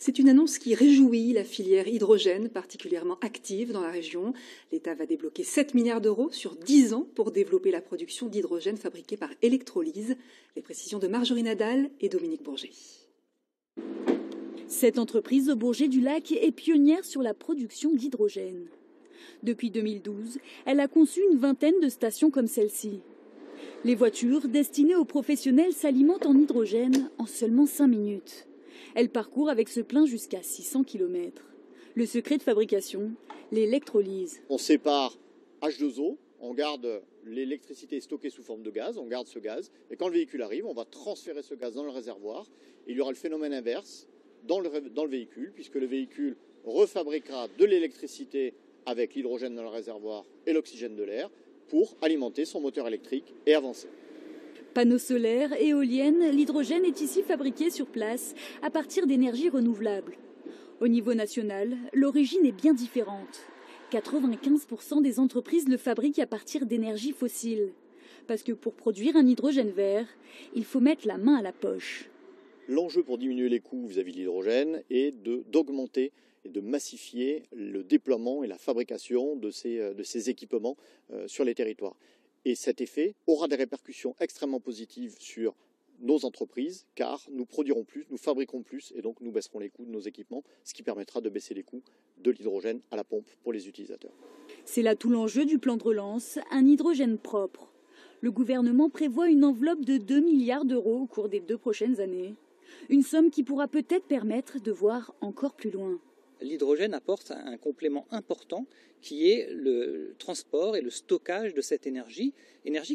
C'est une annonce qui réjouit la filière hydrogène, particulièrement active dans la région. L'État va débloquer 7 milliards d'euros sur 10 ans pour développer la production d'hydrogène fabriqué par électrolyse. Les précisions de Marjorie Nadal et Dominique Bourget. Cette entreprise au Bourget-du-Lac est pionnière sur la production d'hydrogène. Depuis 2012, elle a conçu une vingtaine de stations comme celle-ci. Les voitures destinées aux professionnels s'alimentent en hydrogène en seulement 5 minutes. Elle parcourt avec ce plein jusqu'à 600 km. Le secret de fabrication, l'électrolyse. On sépare H2O, on garde l'électricité stockée sous forme de gaz, on garde ce gaz, et quand le véhicule arrive, on va transférer ce gaz dans le réservoir. Et il y aura le phénomène inverse dans le véhicule, puisque le véhicule refabriquera de l'électricité avec l'hydrogène dans le réservoir et l'oxygène de l'air pour alimenter son moteur électrique et avancer. Panneaux solaires, éoliennes, l'hydrogène est ici fabriqué sur place à partir d'énergies renouvelables. Au niveau national, l'origine est bien différente. 95% des entreprises le fabriquent à partir d'énergies fossiles. Parce que pour produire un hydrogène vert, il faut mettre la main à la poche. L'enjeu pour diminuer les coûts vis-à-vis de l'hydrogène est d'augmenter et de massifier le déploiement et la fabrication de ces équipements sur les territoires. Et cet effet aura des répercussions extrêmement positives sur nos entreprises, car nous produirons plus, nous fabriquerons plus, et donc nous baisserons les coûts de nos équipements, ce qui permettra de baisser les coûts de l'hydrogène à la pompe pour les utilisateurs. C'est là tout l'enjeu du plan de relance, un hydrogène propre. Le gouvernement prévoit une enveloppe de 2 milliards d'euros au cours des 2 prochaines années. Une somme qui pourra peut-être permettre de voir encore plus loin. L'hydrogène apporte un complément important qui est le transport et le stockage de cette énergie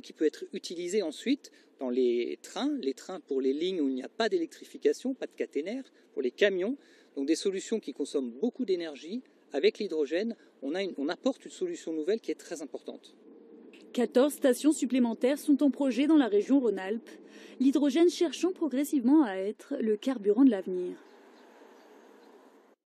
qui peut être utilisée ensuite dans les trains pour les lignes où il n'y a pas d'électrification, pas de caténaire, pour les camions, donc des solutions qui consomment beaucoup d'énergie. Avec l'hydrogène, on apporte une solution nouvelle qui est très importante. 14 stations supplémentaires sont en projet dans la région Rhône-Alpes, l'hydrogène cherchant progressivement à être le carburant de l'avenir.